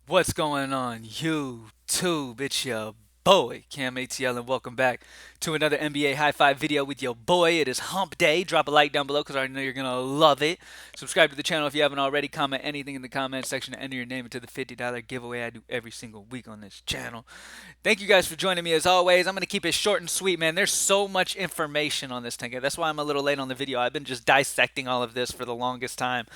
What's going on, YouTube? It's your boy, CamATL, and welcome back to another NBA High Five video with your boy. It is Hump Day. Drop a like down below because I know you're going to love it. Subscribe to the channel if you haven't already. Comment anything in the comment section and enter your name into the $50 giveaway I do every single week on this channel. Thank you guys for joining me as always. I'm going to keep it short and sweet, man. There's so much information on this 10K. That's why I'm a little late on the video. I've been just dissecting all of this for the longest time.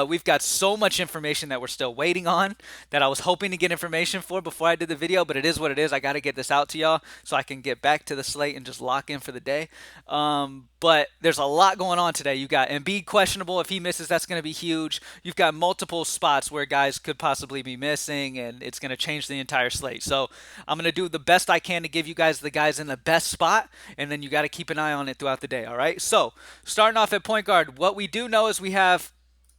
We've got so much information that we're still waiting on that I was hoping to get information for before I did the video, but it is what it is. I got to get this out to y'all so I can get back to the slate and just lock in for the day. But there's a lot going on today. You got Embiid questionable. If he misses, that's going to be huge. You've got multiple spots where guys could possibly be missing, and it's going to change the entire slate. So I'm going to do the best I can to give you guys the guys in the best spot, and then you got to keep an eye on it throughout the day. All right. So starting off at point guard, what we do know is we have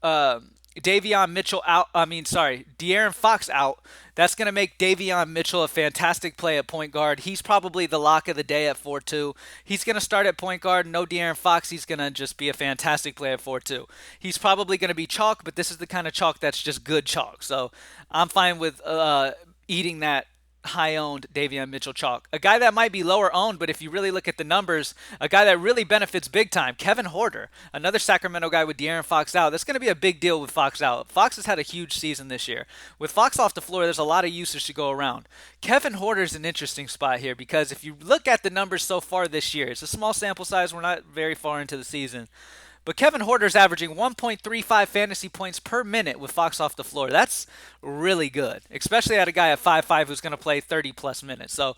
Davion Mitchell out. De'Aaron Fox out. That's going to make Davion Mitchell a fantastic play at point guard. He's probably the lock of the day at 4-2. He's going to start at point guard. No De'Aaron Fox. He's going to just be a fantastic play at 4-2. He's probably going to be chalk, but this is the kind of chalk that's just good chalk. So I'm fine with eating that high-owned Davion Mitchell chalk. A guy that might be lower owned, but if you really look at the numbers, a guy that really benefits big time, Kevin Huerter, another Sacramento guy with De'Aaron Fox out. That's going to be a big deal with Fox out. Fox has had a huge season this year. With Fox off the floor, there's a lot of usage to go around. Kevin Huerter is an interesting spot here because if you look at the numbers so far this year, it's a small sample size. We're not very far into the season. But Kevin Huerter's averaging 1.35 fantasy points per minute with Fox off the floor. That's really good, especially at a guy at 5'5" who's going to play 30 plus minutes. So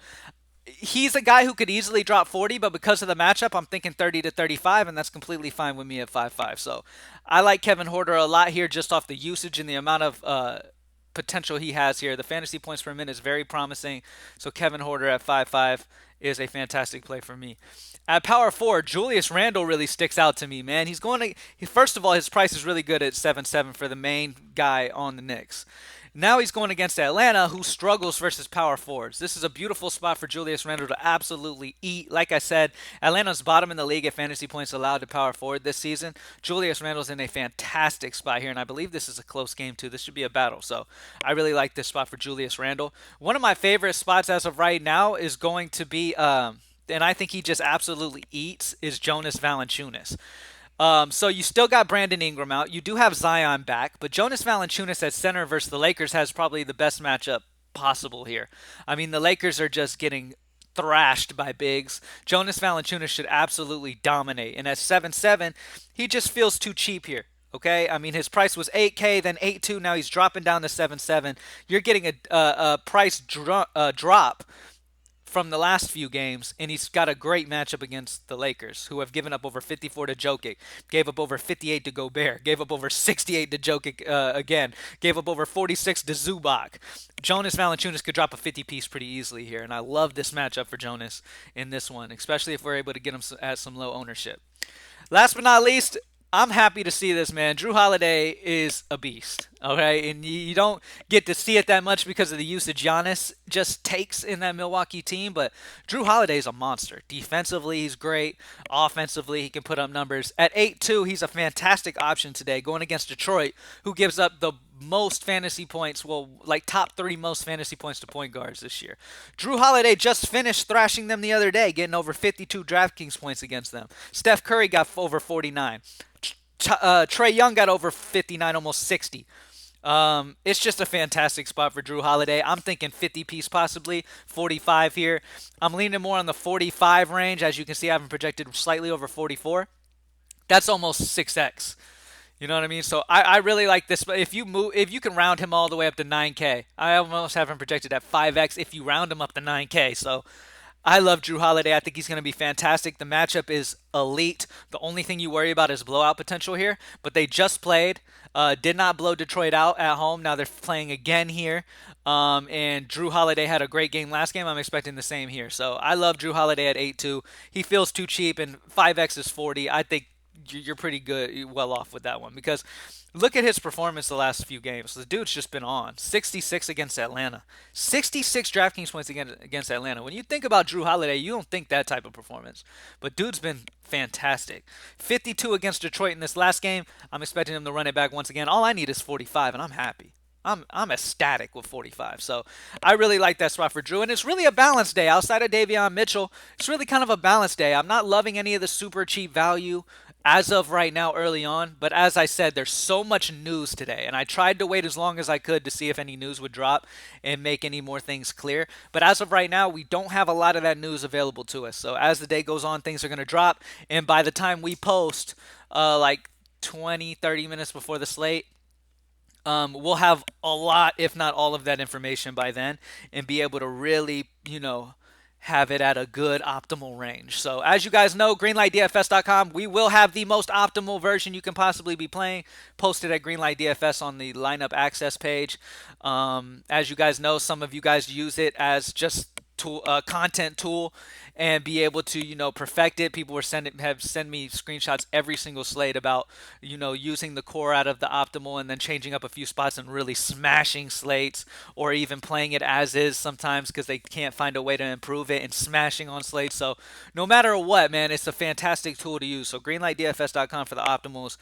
he's a guy who could easily drop 40, but because of the matchup, I'm thinking 30 to 35, and that's completely fine with me at 5'5". So I like Kevin Huerter a lot here just off the usage and the amount of potential he has here. The fantasy points per minute is very promising. So Kevin Huerter at 5'5" is a fantastic play for me. At power forward, Julius Randle really sticks out to me, man. He's going to first of all, his price is really good at 7-7 for the main guy on the Knicks. Now he's going against Atlanta, who struggles versus power forwards. This is a beautiful spot for Julius Randle to absolutely eat. Like I said, Atlanta's bottom in the league at fantasy points allowed to power forward this season. Julius Randle's in a fantastic spot here, and I believe this is a close game too. This should be a battle. So I really like this spot for Julius Randle. One of my favorite spots as of right now is going to be and I think he just absolutely eats, is Jonas Valanciunas. So you still got Brandon Ingram out. You do have Zion back, but Jonas Valanciunas at center versus the Lakers has probably the best matchup possible here. I mean, the Lakers are just getting thrashed by bigs. Jonas Valanciunas should absolutely dominate. And at 7-7, he just feels too cheap here. Okay, I mean his price was 8K, then 8.2. Now he's dropping down to 7.7. You're getting a price drop from the last few games, and he's got a great matchup against the Lakers, who have given up over 54 to Jokic, gave up over 58 to Gobert, gave up over 68 to Jokic again, gave up over 46 to Zubac. Jonas Valanciunas could drop a 50 piece pretty easily here, and I love this matchup for Jonas in this one, especially if we're able to get him at some low ownership. Last but not least, I'm happy to see this, man. Drew Holiday is a beast, okay? And you don't get to see it that much because of the usage Giannis just takes in that Milwaukee team, but Drew Holiday is a monster. Defensively, he's great. Offensively, he can put up numbers. At 8-2, he's a fantastic option today going against Detroit, who gives up the most fantasy points, well, like top 3 most fantasy points to point guards this year. Drew Holiday just finished thrashing them the other day, getting over 52 DraftKings points against them. Steph Curry got over 49. Trae Young got over 59, almost 60. It's just a fantastic spot for Drew Holiday. I'm thinking 50 piece, possibly 45 here. I'm leaning more on the 45 range. As you can see, I haven't projected slightly over 44. That's almost 6x. You know what I mean? So I really like this. But if you can round him all the way up to 9K, I almost have him projected at 5x if you round him up to 9K. So I love Drew Holiday. I think he's going to be fantastic. The matchup is elite. The only thing you worry about is blowout potential here. But they just played, did not blow Detroit out at home. Now they're playing again here. And Drew Holiday had a great game last game. I'm expecting the same here. So I love Drew Holiday at 8-2. He feels too cheap, and 5x is 40. I think you're pretty good, well off with that one, because look at his performance the last few games. The dude's just been on 66 against Atlanta, 66 DraftKings points against Atlanta. When you think about Drew Holiday, you don't think that type of performance, but dude's been fantastic. 52 against Detroit in this last game. I'm expecting him to run it back once again. All I need is 45, and I'm happy. I'm ecstatic with 45. So I really like that spot for Drew, and it's really a balanced day outside of Davion Mitchell. It's really kind of a balanced day. I'm not loving any of the super cheap value as of right now early on, but as I said, there's so much news today, and I tried to wait as long as I could to see if any news would drop and make any more things clear. But as of right now, we don't have a lot of that news available to us. So as the day goes on, things are going to drop, and by the time we post, like 20, 30 minutes before the slate, we'll have a lot, if not all of that information by then, and be able to really, have it at a good optimal range. So as you guys know, greenlightdfs.com, we will have the most optimal version you can possibly be playing posted at greenlightdfs on the lineup access page. As you guys know, some of you guys use it as just tool, content tool, and be able to perfect it. People have sent me screenshots every single slate about using the core out of the optimal and then changing up a few spots and really smashing slates, or even playing it as is sometimes because they can't find a way to improve it and smashing on slates. So no matter what, man, it's a fantastic tool to use. So greenlightdfs.com for the optimals.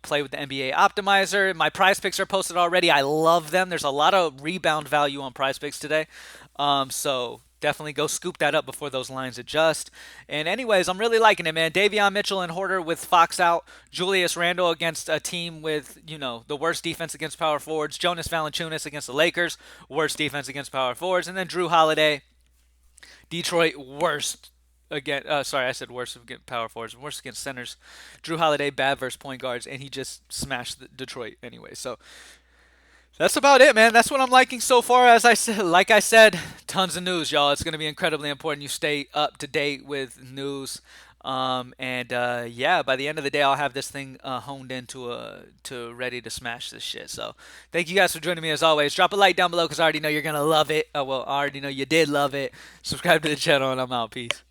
Play with the NBA optimizer. My prize picks are posted already. I love them. There's a lot of rebound value on prize picks today. So definitely go scoop that up before those lines adjust. And anyways, I'm really liking it, man. Davion Mitchell and Horter with Fox out. Julius Randle against a team with, the worst defense against power forwards. Jonas Valanciunas against the Lakers, worst defense against power forwards. And then Drew Holiday, Detroit, worst again. Sorry, I said worst against power forwards, worst against centers. Drew Holiday, bad versus point guards, and he just smashed Detroit anyway. So that's about it, man. That's what I'm liking so far. As I said, like I said, tons of news, y'all. It's going to be incredibly important you stay up to date with news. Yeah, by the end of the day, I'll have this thing honed into to ready to smash this shit. So, thank you guys for joining me as always. Drop a like down below because I already know you're gonna love it. Well, I already know you did love it. Subscribe to the channel, and I'm out. Peace.